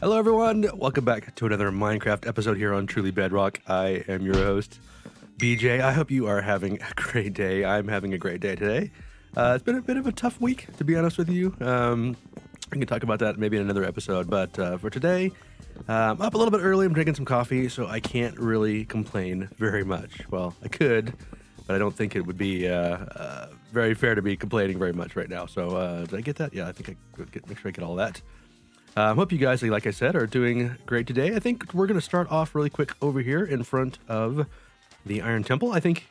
Hello everyone, welcome back to another Minecraft episode here on Truly Bedrock. I am your host, BJ. I hope you are having a great day. I'm having a great day today. It's been a bit of a tough week, to be honest with you. We can talk about that maybe in another episode, but for today, I'm up a little bit early. I'm drinking some coffee, so I can't really complain very much. Well, I could, but I don't think it would be very fair to be complaining very much right now. So did I get that? Yeah, I think I make sure I get all that. Hope you guys, like I said, are doing great today. I think we're going to start off really quick over here in front of the Iron Temple. I think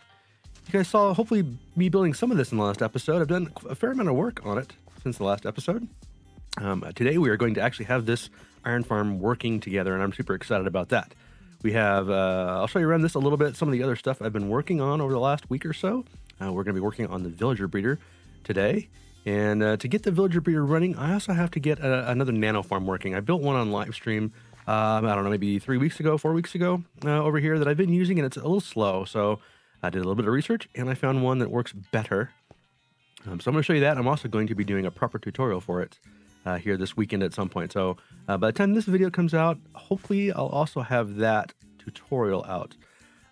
you guys saw, hopefully, me building some of this in the last episode. I've done a fair amount of work on it since the last episode. Today, we are going to actually have this iron farm working together, and I'm super excited about that. We have, I'll show you around this a little bit, some of the other stuff I've been working on over the last week or so. We're going to be working on the villager breeder today. And to get the villager breeder running, I also have to get another nano farm working. I built one on live stream, I don't know, maybe 4 weeks ago, over here that I've been using, and it's a little slow. So I did a little bit of research, and I found one that works better. So I'm going to show you that. I'm also going to be doing a proper tutorial for it here this weekend at some point. So by the time this video comes out, hopefully I'll also have that tutorial out.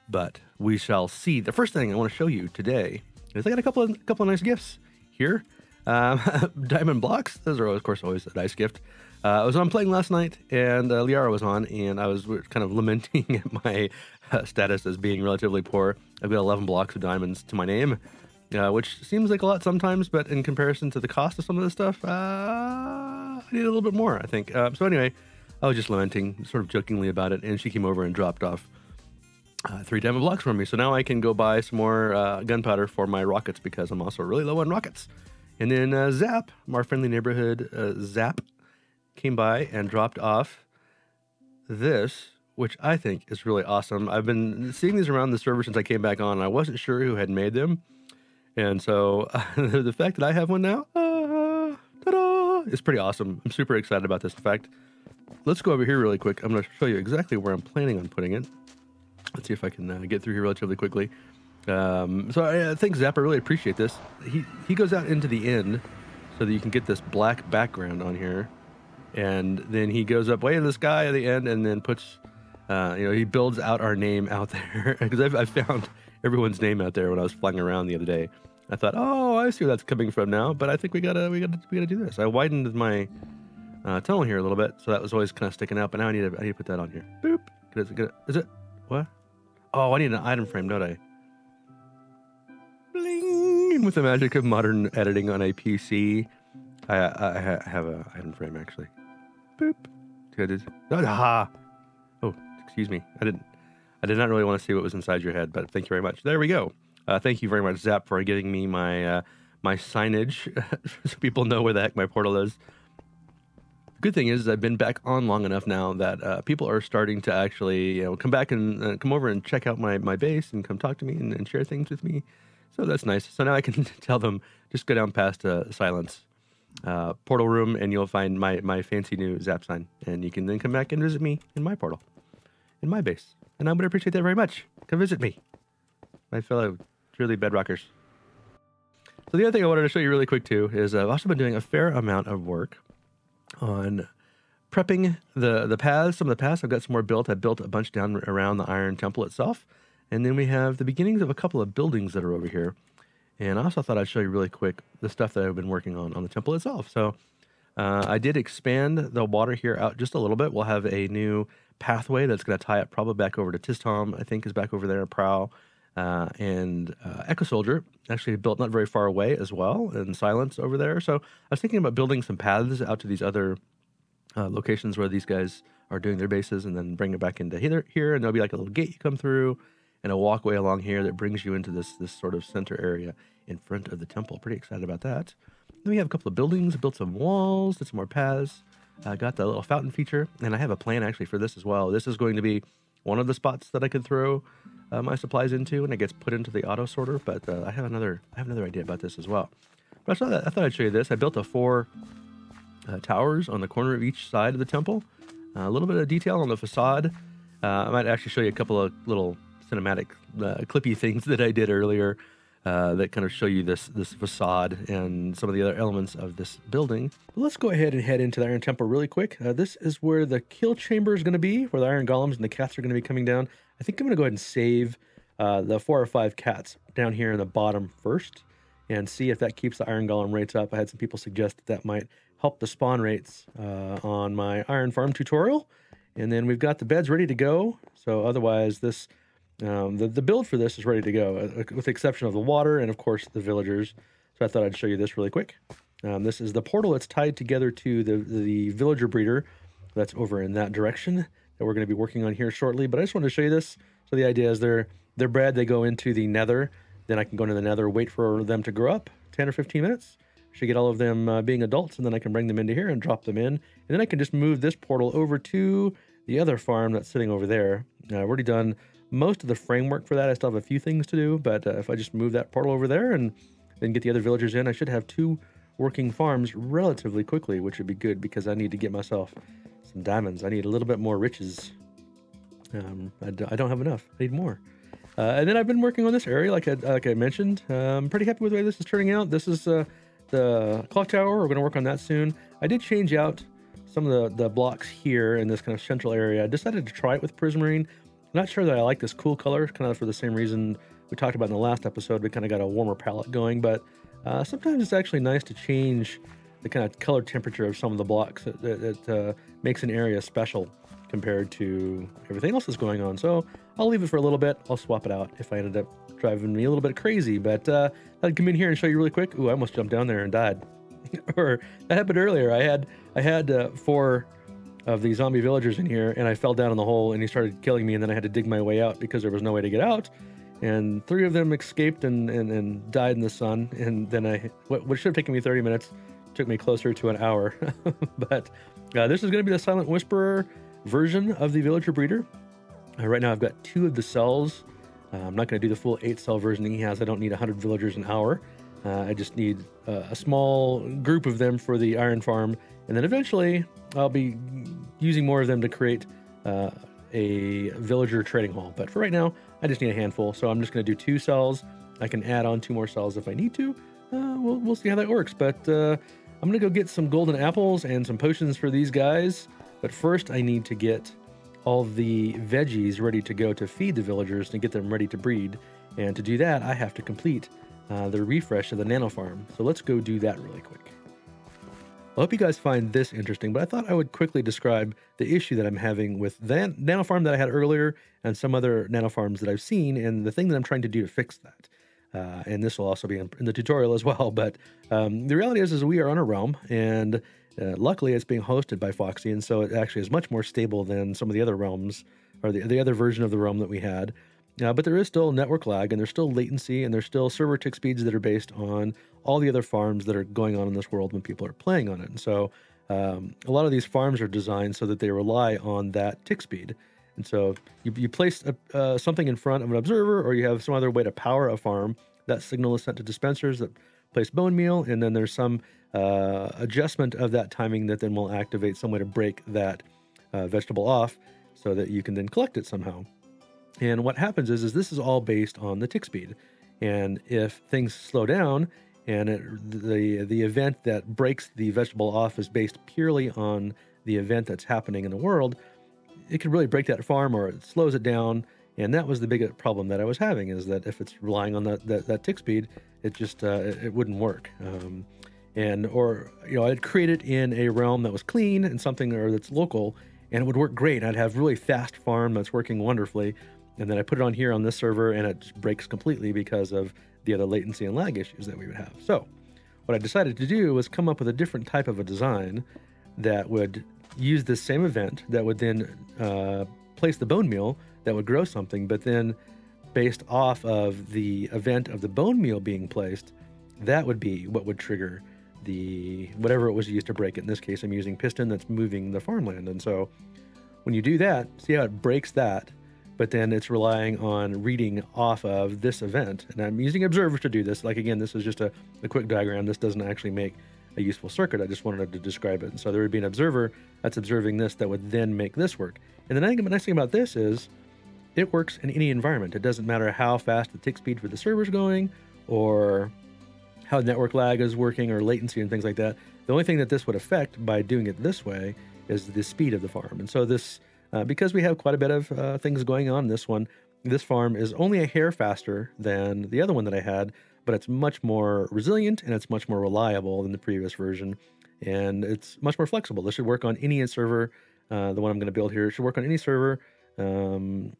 But we shall see. The first thing I want to show you today is I got a couple of nice gifts here. Diamond blocks. Those are, of course, always a nice gift. I was on playing last night, and Liara was on, and I was kind of lamenting at my status as being relatively poor. I've got 11 blocks of diamonds to my name, which seems like a lot sometimes, but in comparison to the cost of some of this stuff, I need a little bit more, I think. So anyway, I was just lamenting, sort of jokingly about it, and she came over and dropped off 3 diamond blocks for me. So now I can go buy some more gunpowder for my rockets, because I'm also really low on rockets. And then Zap, our friendly neighborhood Zap, came by and dropped off this, which I think is really awesome. I've been seeing these around the server since I came back on, and I wasn't sure who had made them. And so the fact that I have one now, ta-da, is pretty awesome. I'm super excited about this. In fact, let's go over here really quick. I'm going to show you exactly where I'm planning on putting it. Let's see if I can get through here relatively quickly. So I think Zap, I really appreciate this. He goes out into the end so that you can get this black background on here, and then he goes up way in the sky at the end and then puts, he builds out our name out there, because I found everyone's name out there when I was flying around the other day. I thought, oh, I see where that's coming from now, but I think we gotta do this. I widened my tunnel here a little bit, so that was always kind of sticking out, but now I need to put that on here. Boop. Is it what? Oh, I need an item frame, don't I? Bling! With the magic of modern editing on a PC, I have an item frame, actually. Boop. Ah! Oh, excuse me. I did not really want to see what was inside your head, but thank you very much. There we go. Thank you very much, Zap, for getting me my my signage so people know where the heck my portal is. The good thing is I've been back on long enough now that people are starting to actually come back and come over and check out my base and come talk to me and share things with me. So that's nice. So now I can tell them, just go down past Silence portal room, and you'll find my fancy new Zap sign. And you can then come back and visit me in my portal, in my base. And I'm going to appreciate that very much. Come visit me, my fellow truly bedrockers. So the other thing I wanted to show you really quick, too, is I've also been doing a fair amount of work on prepping the paths. Some of the paths I've got some more built. I built a bunch down around the Iron Temple itself. And then we have the beginnings of a couple of buildings that are over here. And I also thought I'd show you really quick the stuff that I've been working on the temple itself. So I did expand the water here out just a little bit. We'll have a new pathway that's going to tie it probably back over to Tistom, I think is back over there, Prow. And Echo Soldier actually built not very far away as well, and Silence over there. So I was thinking about building some paths out to these other locations where these guys are doing their bases, and then bring it back into here, and there'll be like a little gate you come through, and a walkway along here that brings you into this sort of center area in front of the temple. Pretty excited about that. Then we have a couple of buildings, built some walls, did some more paths. Got the little fountain feature, and I have a plan actually for this as well. This is going to be one of the spots that I could throw my supplies into, and it gets put into the auto sorter. But I have another idea about this as well. But I thought I'd show you this. I built 4 towers on the corner of each side of the temple. A little bit of detail on the facade. I might actually show you a couple of little cinematic clippy things that I did earlier. that kind of show you this facade and some of the other elements of this building. But let's go ahead and head into the Iron Temple really quick. This is where the kill chamber is going to be, where the Iron Golems and the cats are going to be coming down. I think I'm going to go ahead and save the 4 or 5 cats down here in the bottom first and see if that keeps the Iron Golem rates up. I had some people suggest that that might help the spawn rates on my Iron Farm tutorial. And then we've got the beds ready to go. So otherwise, this the build for this is ready to go, with the exception of the water and, of course, the villagers. So I thought I'd show you this really quick. This is the portal that's tied together to the villager breeder that's over in that direction that we're going to be working on here shortly. But I just wanted to show you this. So the idea is they're bred, they go into the nether. Then I can go into the nether, wait for them to grow up, 10 or 15 minutes. Should get all of them being adults, and then I can bring them into here and drop them in. And then I can just move this portal over to the other farm that's sitting over there. I've already done most of the framework for that. I still have a few things to do, but if I just move that portal over there and then get the other villagers in, I should have 2 working farms relatively quickly, which would be good because I need to get myself some diamonds. I need a little bit more riches. I don't have enough. I need more. And then I've been working on this area, like I mentioned. I'm pretty happy with the way this is turning out. This is the clock tower. We're going to work on that soon. I did change out some of the blocks here in this kind of central area. I decided to try it with Prismarine. I'm not sure that I like this cool color, kind of for the same reason we talked about in the last episode. We kind of got a warmer palette going, but sometimes it's actually nice to change the kind of color temperature of some of the blocks. It makes an area special compared to everything else that's going on. So I'll leave it for a little bit. I'll swap it out if I ended up driving me a little bit crazy, but I'd come in here and show you really quick. Ooh, I almost jumped down there and died. Or that happened earlier. I had 4 of the zombie villagers in here, and I fell down in the hole, and he started killing me, and then I had to dig my way out because there was no way to get out. And 3 of them escaped and died in the sun. And then what should have taken me 30 minutes took me closer to an hour. But this is going to be the Silent Whisperer version of the villager breeder. Right now I've got 2 of the cells. I'm not going to do the full 8-cell version he has. I don't need 100 villagers an hour. I just need a small group of them for the Iron Farm, and then eventually I'll be using more of them to create a villager trading hall. But for right now, I just need a handful, so I'm just going to do 2 cells. I can add on 2 more cells if I need to. We'll see how that works, but I'm going to go get some golden apples and some potions for these guys. But first, I need to get all the veggies ready to go to feed the villagers and get them ready to breed. And to do that, I have to complete the refresh of the Nano Farm. So let's go do that really quick. I hope you guys find this interesting, but I thought I would quickly describe the issue that I'm having with the Nano Farm that I had earlier and some other Nano Farms that I've seen, and the thing that I'm trying to do to fix that. And this will also be in the tutorial as well. But the reality is we are on a realm, and luckily it's being hosted by Foxy, and so it actually is much more stable than some of the other realms, or the other version of the realm that we had. But there is still network lag, and there's still latency, and there's still server tick speeds that are based on all the other farms that are going on in this world when people are playing on it. And so a lot of these farms are designed so that they rely on that tick speed. And so you place something in front of an observer, or you have some other way to power a farm. That signal is sent to dispensers that place bone meal, and then there's some adjustment of that timing that then will activate some way to break that vegetable off so that you can then collect it somehow. And what happens is this is all based on the tick speed. And if things slow down and the event that breaks the vegetable off is based purely on the event that's happening in the world, it could really break that farm, or it slows it down. And that was the big problem that I was having, is that if it's relying on that tick speed, it just it wouldn't work. I'd create it in a realm that was clean and something or that's local, and it would work great. I'd have really fast farm that's working wonderfully. And then I put it on here on this server, and it just breaks completely because of the other latency and lag issues that we would have. So what I decided to do was come up with a different type of a design that would use this same event, that would then place the bone meal that would grow something, but then based off of the event of the bone meal being placed, that would be what would trigger whatever it was used to break it. In this case, I'm using piston that's moving the farmland. And so when you do that, see how it breaks that, but then it's relying on reading off of this event. And I'm using observers to do this. Like, again, this is just a quick diagram. This doesn't actually make a useful circuit. I just wanted to describe it. And so there would be an observer that's observing this that would then make this work. And the nice thing about this is it works in any environment. It doesn't matter how fast the tick speed for the server's going, or how network lag is working or latency and things like that. The only thing that this would affect by doing it this way is the speed of the farm. And so this, because we have quite a bit of things going on in this one, this farm is only a hair faster than the other one that I had, but it's much more resilient and it's much more reliable than the previous version. And it's much more flexible. This should work on any server. The one I'm going to build here should work on any server. And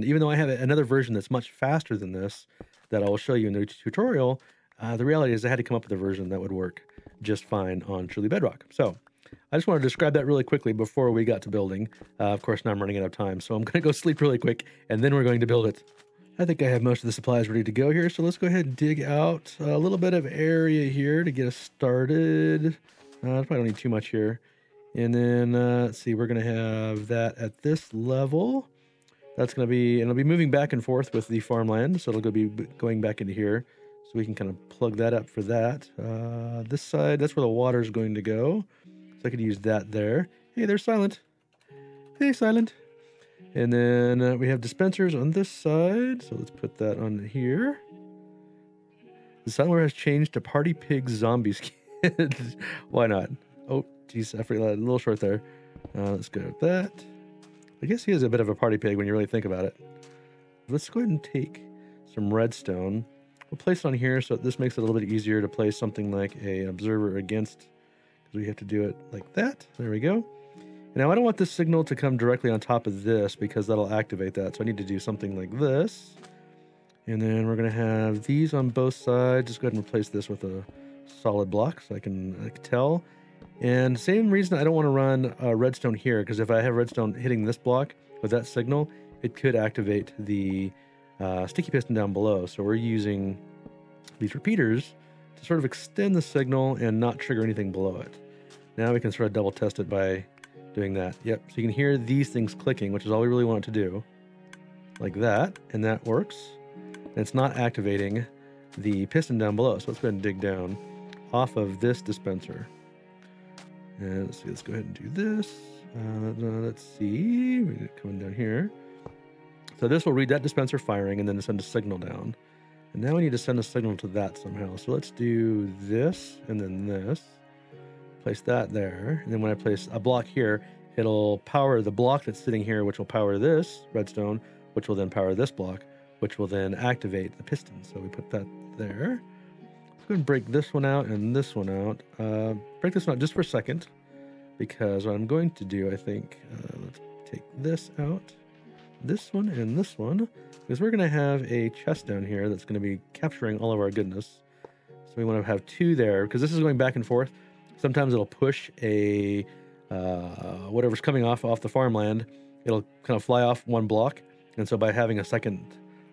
even though I have another version that's much faster than this, that I will show you in the tutorial, the reality is I had to come up with a version that would work just fine on Truly Bedrock. So I just want to describe that really quickly before we got to building. Of course, now I'm running out of time, so I'm going to go sleep really quick, and then we're going to build it. I think I have most of the supplies ready to go here, so let's go ahead and dig out a little bit of area here to get us started. I probably don't need too much here. And then, let's see, we're going to have that at this level. That's going to be, and it'll be moving back and forth with the farmland, so it'll be going back into here. So we can kind of plug that up for that. This side, that's where the water is going to go. So I could use that there. Hey, there's Silent. Hey, Silent. And then we have dispensers on this side. So let's put that on here. The Silent has changed to Party Pig Zombie Skin. Why not? Oh, geez, I forgot, a little short there. Let's go with that. I guess he is a bit of a party pig when you really think about it. Let's go ahead and take some redstone. We'll place it on here so this makes it a little bit easier to place something like an observer against, because we have to do it like that. There we go. Now I don't want this signal to come directly on top of this because that'll activate that. So I need to do something like this. And then we're going to have these on both sides. Just go ahead and replace this with a solid block so I can tell. And same reason I don't want to run redstone here, because if I have redstone hitting this block with that signal, it could activate the sticky piston down below. So we're using these repeaters to sort of extend the signal and not trigger anything below it. Now we can sort of double test it by doing that. Yep, so you can hear these things clicking, which is all we really want it to do. Like that, and that works. And it's not activating the piston down below. So let's go ahead and dig down off of this dispenser. And let's see, let's go ahead and do this. Let's see, we're coming down here. So this will read that dispenser firing and then send a signal down. And now we need to send a signal to that somehow. So let's do this and then this. Place that there. And then when I place a block here, it'll power the block that's sitting here, which will power this redstone, which will then power this block, which will then activate the piston. So we put that there. Let's go ahead and break this one out and this one out. Break this one out just for a second, because what I'm going to do, I think, let's take this out. This one and this one, because we're going to have a chest down here that's going to be capturing all of our goodness. So we want to have two there, because this is going back and forth. Sometimes it'll push a whatever's coming off the farmland. It'll kind of fly off one block, and so by having a second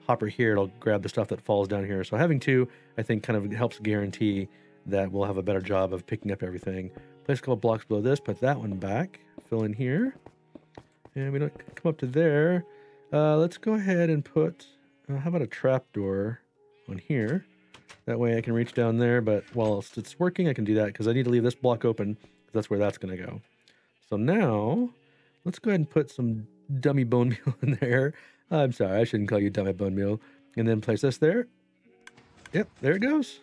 hopper here, it'll grab the stuff that falls down here. So having two, I think, kind of helps guarantee that we'll have a better job of picking up everything. Place a couple blocks below this, put that one back, fill in here, and we don't come up to there. Let's go ahead and put, how about a trapdoor on here? That way I can reach down there, but while it's working, I can do that because I need to leave this block open, because that's where that's going to go. So now, let's go ahead and put some dummy bone meal in there. I'm sorry, I shouldn't call you dummy bone meal. And then place this there. Yep, there it goes.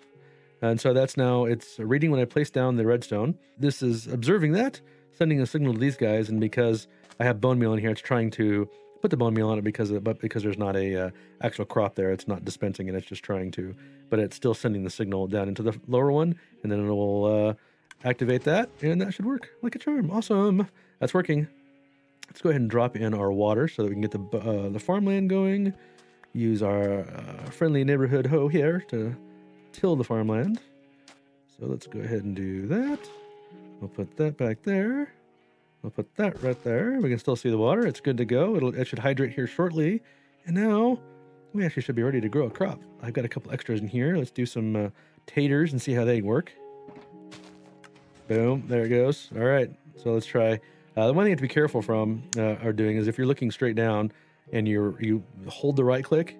And so that's now, it's reading when I place down the redstone. This is observing that, sending a signal to these guys, and because I have bone meal in here, it's trying to put the bone meal on it because there's not a actual crop there, it's not dispensing it, it's just trying to, but it's still sending the signal down into the lower one, and then it will activate that, and that should work like a charm. Awesome, that's working. Let's go ahead and drop in our water so that we can get the farmland going. Use our friendly neighborhood hoe here to till the farmland. So let's go ahead and do that. We'll put that back there. We'll put that right there. We can still see the water. It's good to go. It should hydrate here shortly. And now we actually should be ready to grow a crop. I've got a couple extras in here. Let's do some taters and see how they work. Boom. There it goes. All right. So let's try. The one thing you have to be careful from doing is if you're looking straight down and you hold the right click,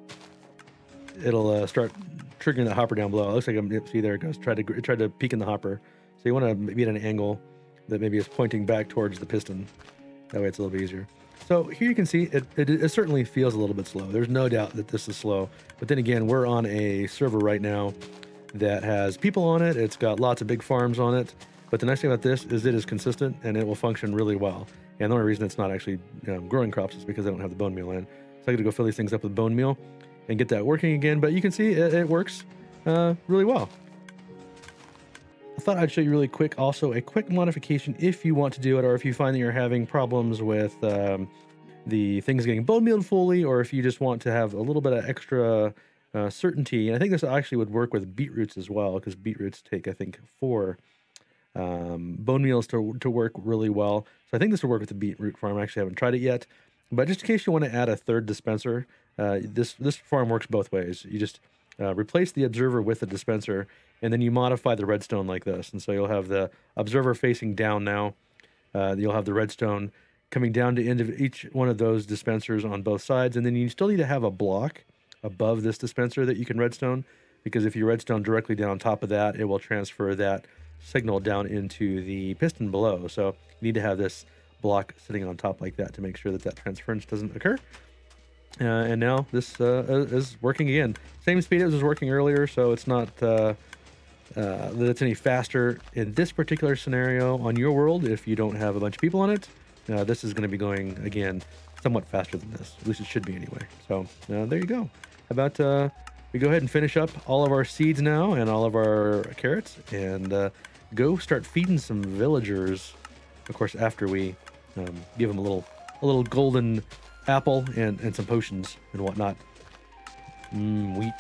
it'll start triggering the hopper down below. It looks like see, there it goes. Try to peek in the hopper. So you want to be at an angle that maybe is pointing back towards the piston. That way it's a little bit easier. So here you can see it certainly feels a little bit slow. There's no doubt that this is slow. But then again, we're on a server right now that has people on it. It's got lots of big farms on it. But the nice thing about this is it is consistent and it will function really well. And the only reason it's not actually growing crops is because I don't have the bone meal in. So I got to go fill these things up with bone meal and get that working again. But you can see it works really well. I thought I'd show you really quick also a quick modification if you want to do it, or if you find that you're having problems with the things getting bone mealed fully, or if you just want to have a little bit of extra certainty. And I think this actually would work with beetroots as well, because beetroots take, I think, 4 bone meals to work really well. So I think this will work with the beetroot farm. I actually haven't tried it yet, but just in case you want to add a third dispenser, this farm works both ways. You just replace the observer with the dispenser, and then you modify the redstone like this. And so you'll have the observer facing down now. You'll have the redstone coming down to end of each one of those dispensers on both sides. And then you still need to have a block above this dispenser that you can redstone, because if you redstone directly down on top of that, it will transfer that signal down into the piston below. So you need to have this block sitting on top like that to make sure that that transference doesn't occur. And now this is working again. Same speed as was working earlier, so it's not that it's any faster in this particular scenario on your world if you don't have a bunch of people on it. This is going to be going, again, somewhat faster than this. At least it should be anyway. So there you go. How about we go ahead and finish up all of our seeds now and all of our carrots, and go start feeding some villagers, of course, after we give them a little golden apple and some potions and whatnot. Wheat.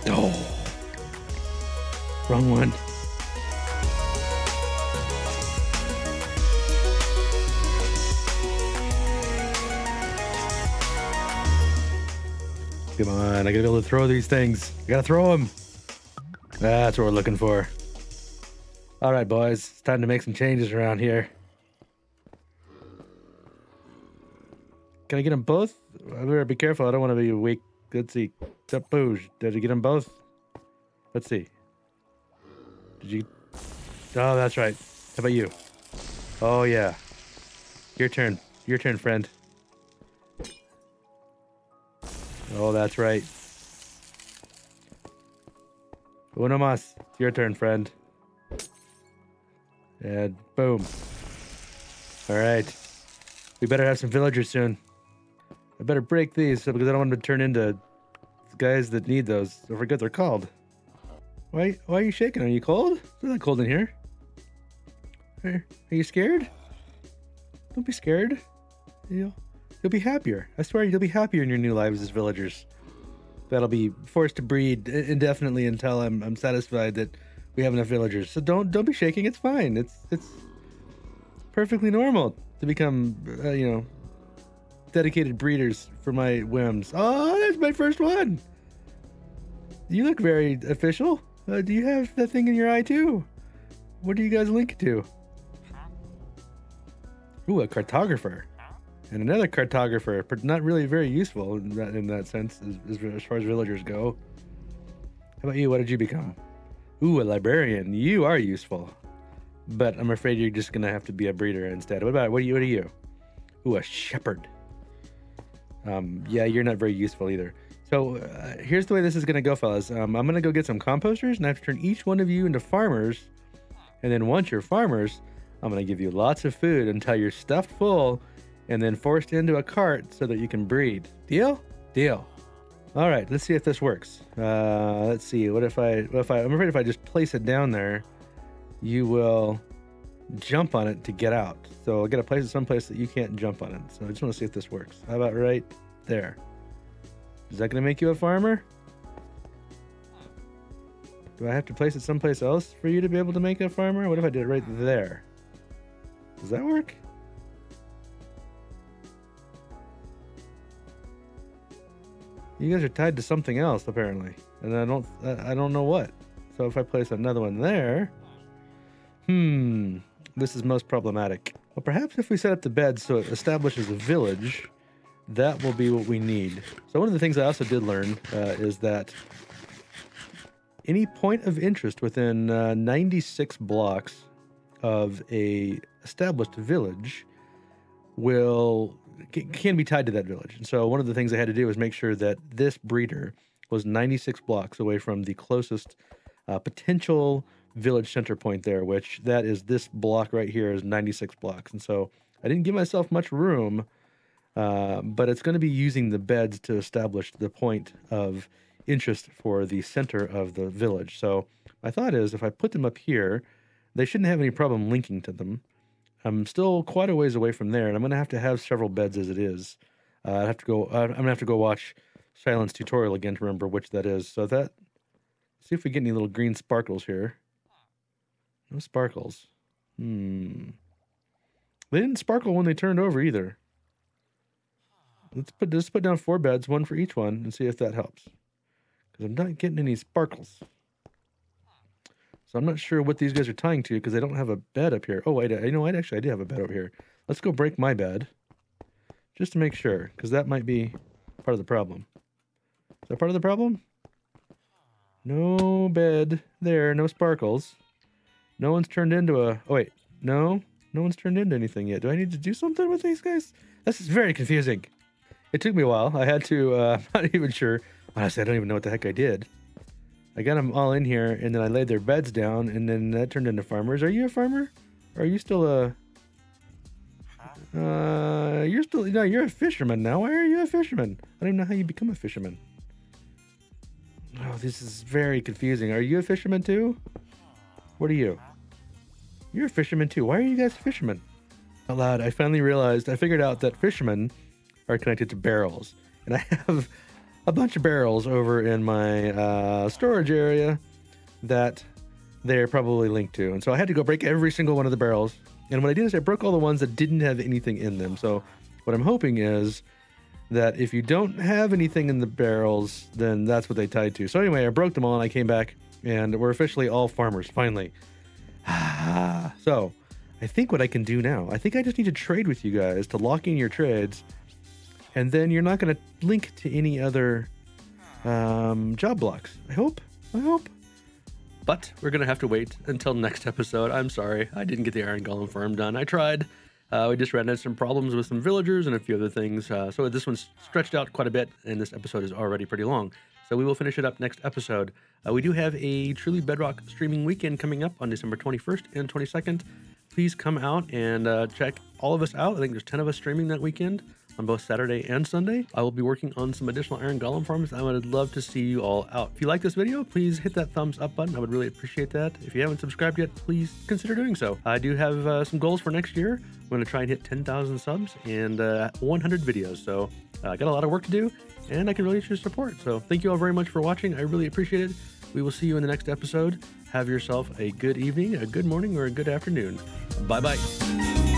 Oh, wrong one. Come on, I gotta be able to throw these things. I gotta throw them. That's what we're looking for. All right, boys, it's time to make some changes around here. Can I get them both? I better be careful. I don't want to be weak. Let's see. Did you get them both? Let's see. Did you? Oh, that's right. How about you? Oh, yeah. Your turn. Your turn, friend. Oh, that's right. Uno más. It's your turn, friend. And boom. All right. We better have some villagers soon. I better break these because I don't want them to turn into guys that need those. I forget what they're called. Why are you shaking? Are you cold? It's not cold in here. Are you scared? Don't be scared. You'll be happier. I swear you'll be happier in your new lives as villagers. That'll be forced to breed indefinitely until I'm satisfied that we have enough villagers. So don't be shaking. It's fine. It's perfectly normal to become dedicated breeders for my whims. Oh, that's my first one. You look very official. Do you have that thing in your eye too? What do you guys link to? Ooh, a cartographer. And another cartographer, but not really very useful in that sense as far as villagers go. How about you? What did you become? Ooh, a librarian. You are useful. But I'm afraid you're just going to have to be a breeder instead. What are you? Ooh, a shepherd. Yeah, you're not very useful either. So here's the way this is going to go, fellas. I'm going to go get some composters, and I have to turn each one of you into farmers. And then once you're farmers, I'm going to give you lots of food until you're stuffed full and then forced into a cart so that you can breed. Deal? Deal. All right, let's see if this works. Let's see. I'm afraid if I just place it down there, you will jump on it to get out. So I'll get to place it someplace that you can't jump on it. So I just want to see if this works. How about right there? Is that going to make you a farmer? Do I have to place it someplace else for you to be able to make a farmer? What if I did it right there? Does that work? You guys are tied to something else apparently, and I don't know what. So if I place another one there, this is most problematic. Well, perhaps if we set up the bed so it establishes a village, that will be what we need. So one of the things I also did learn is that any point of interest within 96 blocks of a established village can be tied to that village. And so one of the things I had to do was make sure that this breeder was 96 blocks away from the closest potential village center point there, which that is this block right here is 96 blocks. And so I didn't give myself much room, but it's going to be using the beds to establish the point of interest for the center of the village. So my thought is if I put them up here, they shouldn't have any problem linking to them. I'm still quite a ways away from there, and I'm going to have several beds as it is. I'm going to have to go watch Silent's tutorial again to remember which that is. So see if we get any little green sparkles here. No sparkles. They didn't sparkle when they turned over either. Let's put down 4 beds, 1 for each one, and see if that helps. Because I'm not getting any sparkles. So I'm not sure what these guys are tying to because they don't have a bed up here. Oh, wait, you know what? Actually, I do have a bed over here. Let's go break my bed just to make sure, because that might be part of the problem. Is that part of the problem? No bed there, no sparkles. No one's turned into a... Oh, wait. No one's turned into anything yet. Do I need to do something with these guys? This is very confusing. It took me a while. I had to... I'm not even sure. Honestly, I don't even know what the heck I did. I got them all in here, and then I laid their beds down, and then that turned into farmers. Are you a farmer? Or are you still a... you're a fisherman now. Why are you a fisherman? I don't even know how you become a fisherman. Oh, this is very confusing. Are you a fisherman too? What are you? You're a fisherman too. Why are you guys fishermen? Out loud, I finally figured out that fishermen are connected to barrels. And I have a bunch of barrels over in my storage area that they're probably linked to. And so I had to go break every single one of the barrels. And what I did is I broke all the ones that didn't have anything in them. So what I'm hoping is that if you don't have anything in the barrels, then that's what they tied to. So anyway, I broke them all and I came back and we're officially all farmers, finally. So I think what I can do now, I think I just need to trade with you guys to lock in your trades. And then you're not going to link to any other job blocks. I hope. But we're going to have to wait until next episode. I'm sorry. I didn't get the Iron Golem Farm done. I tried. We just ran into some problems with some villagers and a few other things. So this one's stretched out quite a bit, and this episode is already pretty long. So we will finish it up next episode. We do have a Truly Bedrock streaming weekend coming up on December 21st and 22nd. Please come out and check all of us out. I think there's 10 of us streaming that weekend on both Saturday and Sunday. I will be working on some additional Iron Golem farms. I would love to see you all out. If you like this video, please hit that thumbs up button. I would really appreciate that. If you haven't subscribed yet, please consider doing so. I do have some goals for next year. I'm going to try and hit 10,000 subs and 100 videos. So I got a lot of work to do, and I can really use your support. So thank you all very much for watching. I really appreciate it. We will see you in the next episode. Have yourself a good evening, a good morning, or a good afternoon. Bye-bye.